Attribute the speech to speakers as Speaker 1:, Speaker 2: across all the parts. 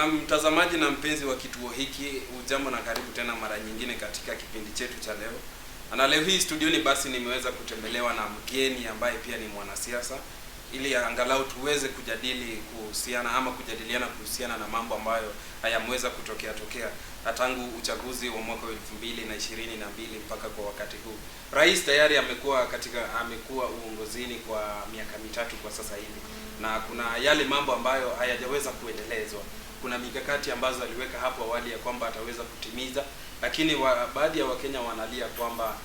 Speaker 1: Na mtazamaji na mpenzi wa kituo hiki, ujambo na karibu tena mara nyingine katika kipindi chetu cha leo. Na leo hii studioni basi nimeweza kutembelewa na mgeni ambaye pia ni mwanasiasa, ili angalau tuweze kujadili kuhusiana ama kujadiliana kuhusiana na mambo ambayo hayamweza kutokea tangu uchaguzi wa mwaka 2022 mpaka kwa wakati huu. Rais tayari amekuwa uongozini kwa miaka mitatu kwa sasa hivi, na kuna yale mambo ambayo hayajaweza kuendelezwa. Kuna mikakati ambazo aliweka hapo awali ya kwamba ataweza kutimiza, lakini baadhi ya Wakenya wanalia kwamba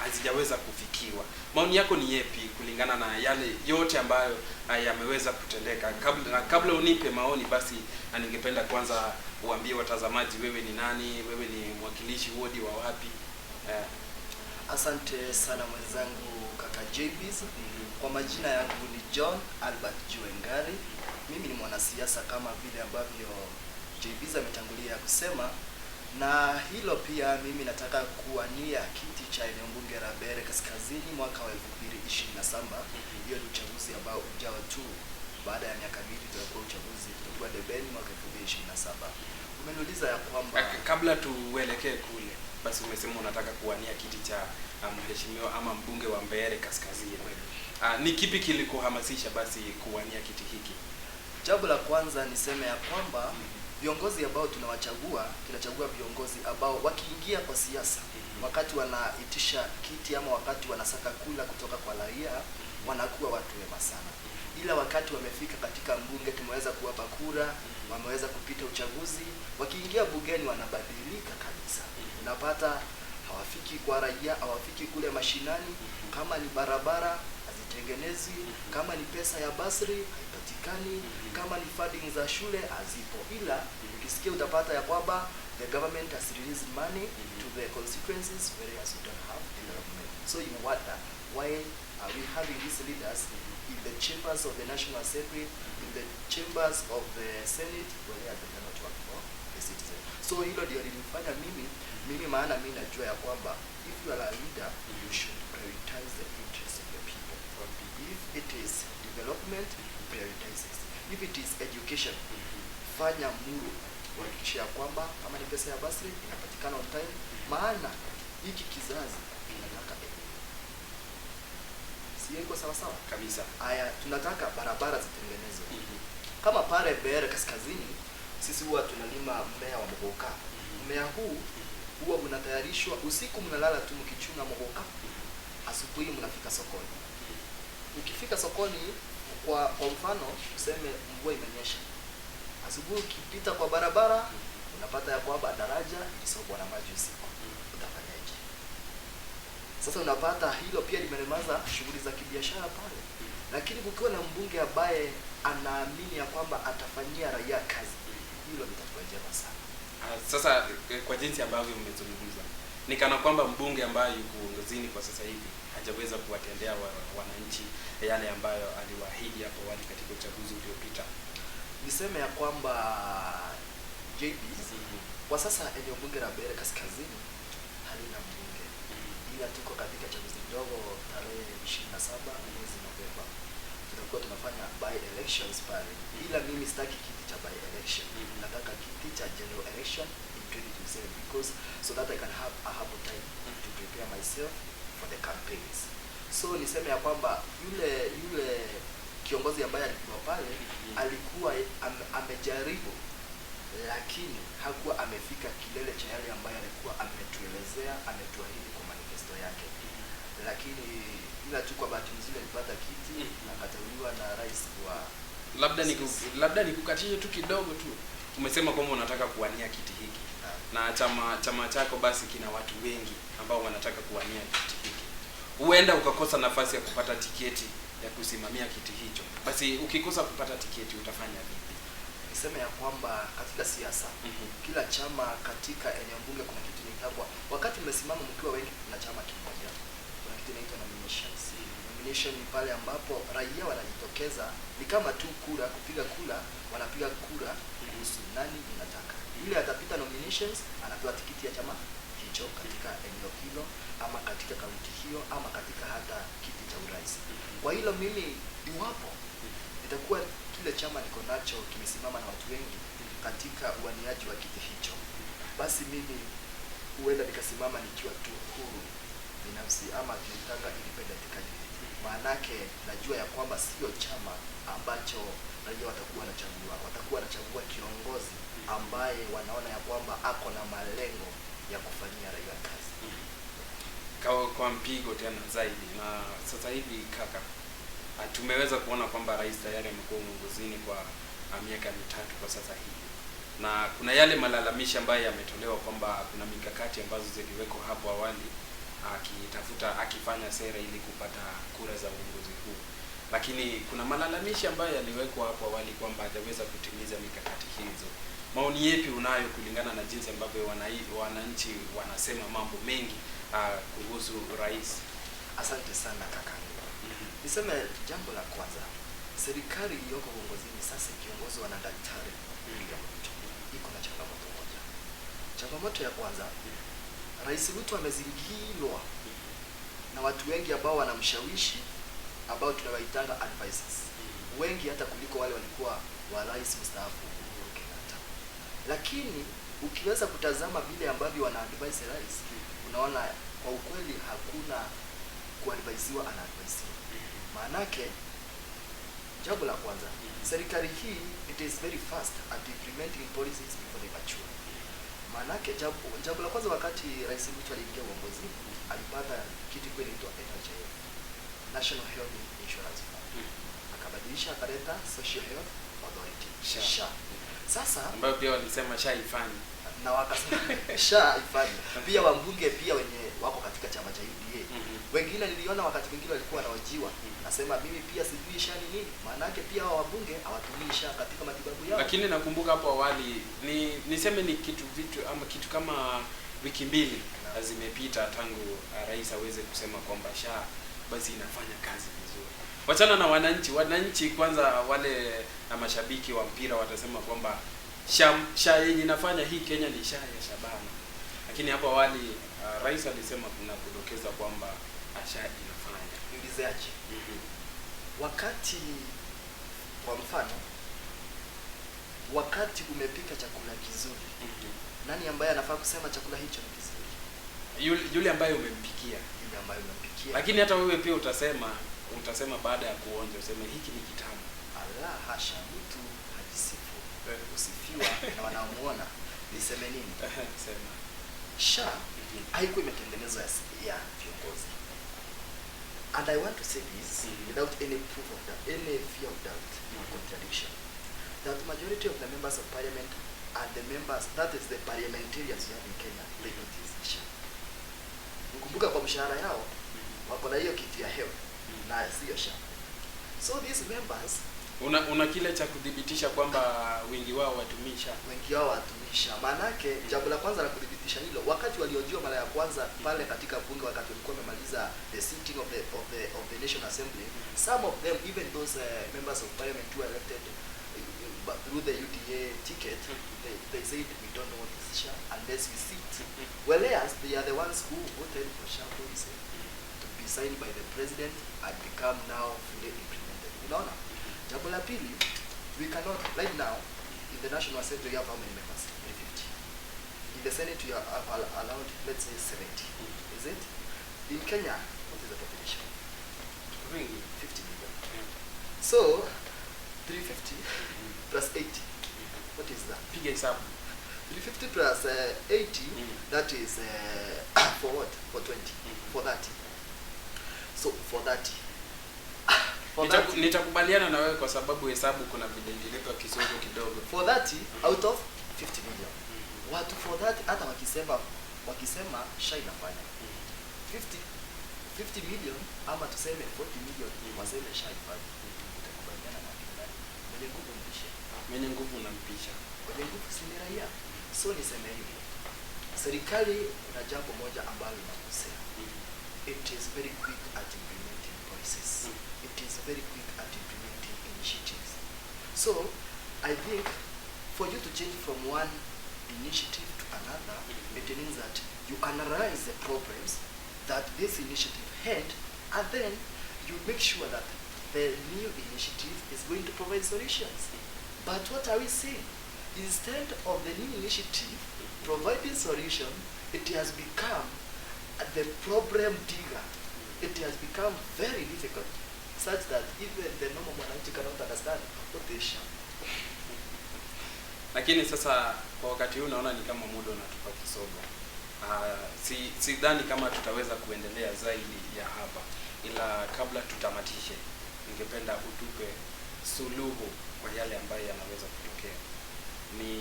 Speaker 1: hazijaweza kufikiwa. Maoni yako ni yepi kulingana na yale yote ambayo yameweza kutendeka? Kabla unipe maoni, basi ningependa kwanza uambie watazamaji wewe ni nani, wewe ni mwakilishi wodi wa wapi?
Speaker 2: Asante sana mwenzangu kaka JBs. Kwa majina yangu ni John Albert Juengari. Mimi ni mwanasiasa kama vile ambavyo JBs ametangulia kusema, na hilo pia mimi nataka kuwania kiti cha eneo bunge la Mbeere Kaskazini mwaka wa 2027. Hiyo ni uchaguzi ambao ujao tu. Baada ya miaka mbili tutakuwa uchaguzi, tutakuwa debeni mwaka 2027. Umeniuliza ya kwamba
Speaker 1: kabla tuelekee kule, basi umesema unataka kuwania kiti cha mheshimiwa ama mbunge wa Mbeere Kaskazini. Ni kipi kilikuhamasisha basi kuwania kiti hiki?
Speaker 2: Jambo la kwanza niseme ya kwamba viongozi ambao tunachagua viongozi ambao wakiingia kwa siasa, wakati wanaitisha kiti ama wakati wanasaka kula kutoka kwa raia, wanakuwa watu wema sana. Ila wakati wamefika katika mbunge, tumeweza kuwapa kura, wameweza kupita uchaguzi, wakiingia bungeni wanabadilika kabisa. Unapata hawafiki kwa raia, hawafiki kule mashinani. Kama ni barabara hazitengenezwi, kama ni pesa ya basri haipatikani, kama ni funding za shule hazipo. Ila ukisikia utapata ya kwamba the government has released money to the constituencies whereas you don't have development. So you wonder, why are we having these leaders in the chambers of the National Assembly, in the chambers of the Senate, whereas they cannot work for the citizen? So hilo ndio linifanya mimi maana mimi najua ya kwamba if you are a leader, you should prioritize the interests of the people. If it is development, prioritize it. If it is education, fanya muru kuhakikisha kwamba kama ni pesa ya basri inapatikana on time, maana hiki kizazi kinataka elimu. Sio iko sawa sawa
Speaker 1: Kabisa.
Speaker 2: Haya, tunataka barabara zitengenezwe. Kama pale Mbeere Kaskazini sisi huwa tunalima mmea wa mogoka. Mmea huu huwa unatayarishwa usiku, mnalala tu mkichuna mogoka, asubuhi mnafika sokoni. Ukifika sokoni, kwa mfano useme mvua imenyesha, asubuhi ukipita kwa barabara unapata ya kwamba daraja ilisogwa na maji usiku, utafanyaje? Sasa unapata hilo pia limelemaza shughuli za kibiashara pale. Lakini kukiwa na mbunge ambaye anaamini ya kwamba atafanyia raia kazi, hilo litakuwa jema sana.
Speaker 1: Sasa kwa jinsi ambavyo umezungumza, ni kana kwamba mbunge ambaye yuko uongozini kwa sasa hivi hajaweza kuwatendea wananchi yale ambayo aliwaahidi hapo awali katika uchaguzi uliopita.
Speaker 2: Niseme ya kwamba JBs, kwa sasa eneo bunge la Mbeere Kaskazini halina mbunge. Ila tuko katika chaguzi ndogo tarehe 27 mwezi Novemba. Tutakuwa tunafanya by elections pale. Ila mimi sitaki kiti cha by election. Nataka kiti cha general election in 2027, because so that I can have a ample time to prepare myself for the campaigns. So niseme ya kwamba yule kiongozi ambaye alikuwa pale alikuwa amejaribu, lakini hakuwa amefika kilele cha yale ambayo alikuwa ametuelezea, ametuahidi kwa manifesto yake. Lakini ila tu kwa bahati nzuri alipata kiti na akateuliwa na rais wa
Speaker 1: labda nikukatishe tu kidogo tu. Umesema kwamba unataka kuwania kiti hiki na chama chako basi kina watu wengi ambao wanataka kuwania kiti hiki. Huenda ukakosa nafasi ya kupata tiketi ya kusimamia kiti hicho. Basi ukikosa kupata tiketi utafanya vipi?
Speaker 2: Niseme ya kwamba katika siasa kila chama katika eneo bunge kuna kitu inaitwa, wakati mmesimama mkiwa wengi kuna chama kimoja, kuna kitu inaitwa nominations. Nomination ni pale ambapo raia wanajitokeza, ni kama tu kura, kupiga kura, wanapiga kura kuhusu nani ninataka. Yule atapita nominations anapewa tikiti ya chama hicho katika eneo hilo ama katika kaunti hiyo ama katika hata kiti cha urais. Kwa hilo mimi iwapo itakuwa kile chama niko nacho kimesimama na watu wengi, katika uaniaji wa kiti hicho, basi mimi huenda nikasimama nikiwa tu huru binafsi, ama tunataka independent candidate. Maanake najua ya kwamba sio chama ambacho raia watakuwa wanachagua kiongozi ambaye wanaona ya kwamba ako na malengo ya kufanyia raia kazi.
Speaker 1: Kwa mpigo tena zaidi, na sasa hivi kaka, tumeweza kuona kwamba rais tayari amekuwa uongozini kwa miaka mitatu kwa sasa hivi, na kuna yale malalamishi ambayo yametolewa kwamba kuna mikakati ambazo ziliwekwa hapo awali akifanya sera ili kupata kura za uongozi huu, lakini kuna malalamishi ambayo yaliwekwa hapo awali kwamba hajaweza kutimiza mikakati hizo. Maoni yepi unayo kulingana na jinsi ambavyo wananchi wanasema mambo mengi kuhusu rais?
Speaker 2: Asante sana kaka. Niseme jambo la kwanza, serikali iliyoko uongozini sasa ikiongozwa na Daktari William Ruto iko na changamoto moja. Changamoto ya kwanza, Rais Ruto amezingirwa na watu wengi ambao wanamshawishi, ambao tunawaitanga advisors, wengi hata kuliko wale walikuwa wa rais mstaafu Uhuru Kenyatta. Lakini ukiweza kutazama vile ambavyo wana advise rais, unaona kwa ukweli hakuna kuadvisiwa, anaadvisiwa. Maanake jambo la kwanza, serikali hii it is very fast at implementing policies before they mature. Maanake jambo la kwanza, wakati Rais Ruto aliingia uongozini, alipata kitu kwa inaitwa NHIF, National Health Insurance Fund. Akabadilisha akaleta Social Health Authority, SHA. Sasa
Speaker 1: ambayo pia walisema SHA ifanye,
Speaker 2: na wakasema SHA ifanye. Pia wambunge pia wenye wako katika chama cha UDA, wengine niliona wakati mwingine walikuwa wanaojiwa, nasema mimi pia sijui SHA ni nini. Maanake pia hao wabunge hawatumii SHA katika matibabu yao.
Speaker 1: Lakini nakumbuka hapo awali niseme ni kitu kama wiki mbili zimepita tangu rais aweze kusema kwamba SHA basi inafanya kazi vizuri. Wachana na wananchi kwanza, wale na mashabiki wa mpira watasema kwamba SHA yenye inafanya hii Kenya ni SHA ya Shabana. Lakini hapo awali rais alisema kuna kudokeza kwamba SHA inafanya.
Speaker 2: Niulizeaje? Wakati kwa mfano, wakati umepika chakula kizuri, nani ambaye anafaa kusema chakula hicho ni kizuri?
Speaker 1: Yule ambaye umempikia.
Speaker 2: Yule ambaye umempikia.
Speaker 1: Lakini hata wewe pia utasema baada ya kuonja, useme hiki ni kitamu.
Speaker 2: Allah hasha, mtu hajisifu, usifiwa na wanaomuona. Niseme nini?
Speaker 1: Sema.
Speaker 2: SHA haikuwa imetengenezwa ya viongozi. And I want to say this without any proof of that, any fear of doubt or contradiction, that majority of the members of parliament are the members, that is the parliamentarians we have in Kenya, they don't use SHA. Ukumbuka kwa mshahara yao wako na hiyo kitu ya health na sio SHA. So these members
Speaker 1: una kile cha kudhibitisha kwamba wengi wao watumisha.
Speaker 2: Maanake jambo la kwanza la kudhibitisha hilo, wakati waliojiwa mara ya kwanza pale katika bunge, wakati walikuwa wamemaliza the sitting of the National Assembly, some of them, even those members of parliament who were elected through the UDA ticket, they said we don't know what is SHA unless we see it. Whereas they are the ones who voted for SHA policy to be signed by the president and become now fully implemented. Unaona? Jambo la pili, we cannot right now in the National Assembly you have how many members? 350. In the Senate you have allowed, let's say 70. Is it? In Kenya, what is the population?
Speaker 1: Really?
Speaker 2: 50 million. So 350 plus 80. What is that?
Speaker 1: Piga hesabu.
Speaker 2: 350 plus 80, that is for what? For 20. For 30. So for 30.
Speaker 1: Nitakubaliana na wewe kwa sababu hesabu kuna vile nilileka kisogo kidogo.
Speaker 2: For 30 out of 50 million. Watu for 30 hata wakisema SHA inafanya 50 million ama tuseme 40 million waseme SHA ifanye. Utakubaliana na nani? Mwenye nguvu mpisha.
Speaker 1: Mwenye nguvu unampisha.
Speaker 2: Mwenye nguvu si raia. So niseme hivi. Serikali kuna jambo moja ambalo inakosea. It is very quick at implementing policies. It is very quick at implementing initiatives. So, I think for you to change from one initiative to another, it means that you analyze the problems that this initiative had, and then you make sure that the new initiative is going to provide solutions. But what are we saying? instead of the new initiative providing solution, it has become the problem digger. It has become very difficult, such that even the normal mwananchi cannot understand what they shout.
Speaker 1: Lakini sasa kwa wakati huu naona ni kama muda unatupa kisogo. Sidhani kama tutaweza kuendelea zaidi ya hapa, ila kabla tutamatishe, ningependa utupe suluhu kwa yale ambayo yanaweza kutokea. Ni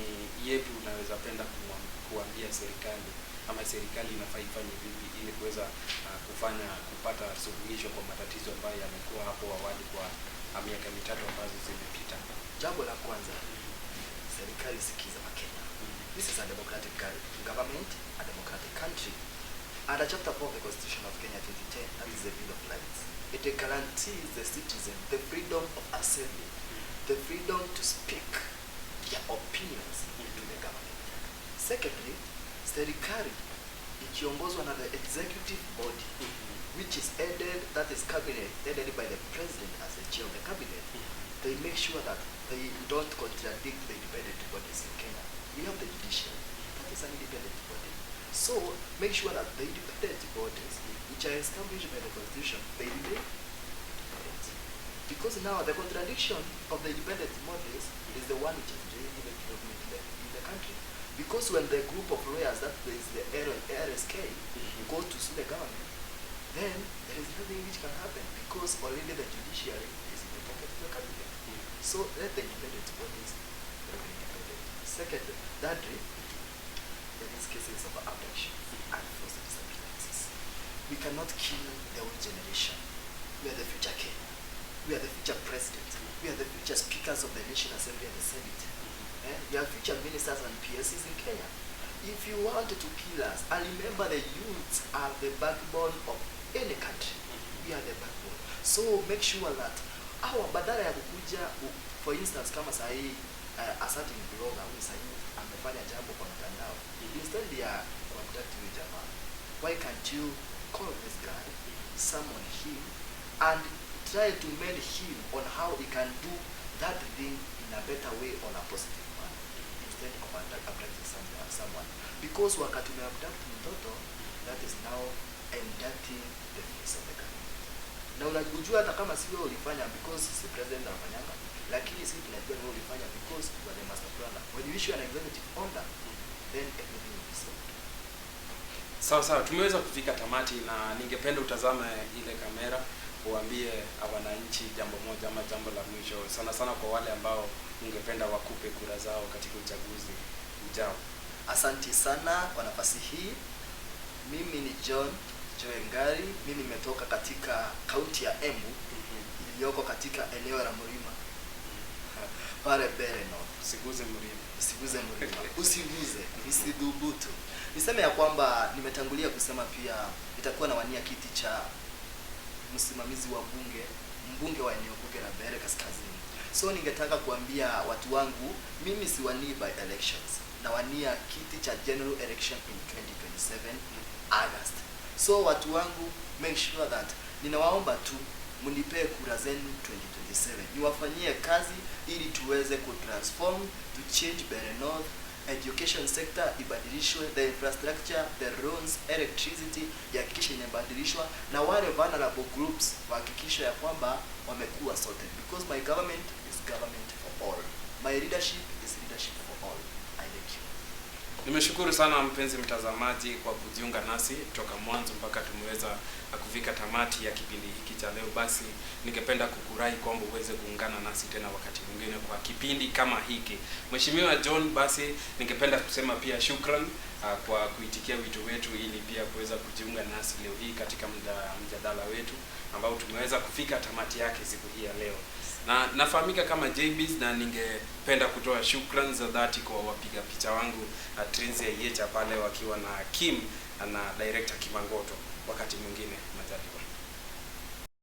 Speaker 1: yepi unaweza penda kuambia serikali, ama serikali inafaa ifanye vipi ili kuweza kupata suluhisho kwa matatizo ambayo yamekuwa hapo awali kwa miaka mitatu ambazo zimepita?
Speaker 2: Jambo la kwanza, serikali sikiza Wakenya. This is a democratic government, a democratic country. Under Chapter 4 of the Constitution of Kenya 2010, that is the Bill of Rights, it guarantees the citizen the freedom of assembly, the freedom to speak their opinions to the government. Secondly, serikali ikiongozwa na the executive body, which is headed, that is cabinet, headed by the president as the chair of the cabinet, they make sure that they don't contradict the independent bodies in Kenya. We have the judiciary, that is an independent body. So, make sure that the independent bodies, which are established by the Constitution, they remain independent. Because now the contradiction of the independent bodies is the one which is draining the development in the country. Because when the group of lawyers, that is the RSK, go to sue the government, then there is nothing which can happen, because already the judiciary is in the pocket of the cabinet. So let the independent bodies remain independent. Second, thirdly, in these cases of abduction and forced disappearances, we cannot kill the old generation. We are the future Kenya. We are the future president. We are the future speakers of the National Assembly and the Senate. We are future ministers and PSCs in Kenya. If you want to kill us, and remember the youths are the backbone of any country. We are the backbone. So make sure that our badala ya kukuja, for instance, kama sahi a certain blogger who is a youth amefanya jambo kwa mtandao, instead ya contact with jamaa, why can't you call this guy, summon him, and try to mend him on how he can do that thing in a better way, on a positive manner, instead of abducting someone. Because wakati umeabduct mtoto, that is now inducting the face of the government. Na unajua hata kama si wewe ulifanya, because si president anafanyanga, lakini sisi tunajua wewe ulifanya because you are the master planner. When you issue an executive order, then everything will be solved.
Speaker 1: Sawa, tumeweza kufika tamati, na ningependa utazame ile kamera uambie wananchi jambo moja ama jambo la mwisho, sana kwa wale ambao ungependa wakupe kura zao katika uchaguzi ujao.
Speaker 2: Asante sana kwa nafasi hii. Mimi ni John Joengari. Mimi nimetoka katika kaunti ya Embu, iliyoko katika eneo la Mlima pale Bereno.
Speaker 1: Usiguze mlima.
Speaker 2: Usiguze, usidhubutu. Niseme ya kwamba nimetangulia kusema pia nitakuwa nawania kiti cha msimamizi wa mbunge wa eneo bunge la Mbeere Kaskazini. So ningetaka kuambia watu wangu, mimi siwanii by elections, nawania kiti cha general election in 2027 August. So watu wangu, make sure that ninawaomba tu mnipe kura zenu 2027, niwafanyie kazi ili tuweze kutransform, to change Mbeere North. Education sector ibadilishwe, the infrastructure, the roads, electricity yakikisha inabadilishwa, na wale vulnerable groups wahakikisha ya kwamba wamekuwa sorted, because my government is government for all. My leadership is leadership for all. I thank you.
Speaker 1: Nimeshukuru sana mpenzi mtazamaji kwa kujiunga nasi toka mwanzo mpaka tumeweza kufika tamati ya kipindi hiki cha leo. Basi ningependa kukurai kwamba uweze kuungana nasi tena wakati mwingine kwa kipindi kama hiki. Mheshimiwa John, basi ningependa kusema pia shukran kwa kuitikia wito wetu ili pia kuweza kujiunga nasi leo hii katika mjadala wetu ambao tumeweza kufika tamati yake siku hii ya leo. Na nafahamika kama JBs, na ningependa kutoa shukrani za dhati kwa wapiga picha wangu Trinzi Yecha pale wakiwa na Kim na director Kimangoto. Wakati mwingine majaliwa.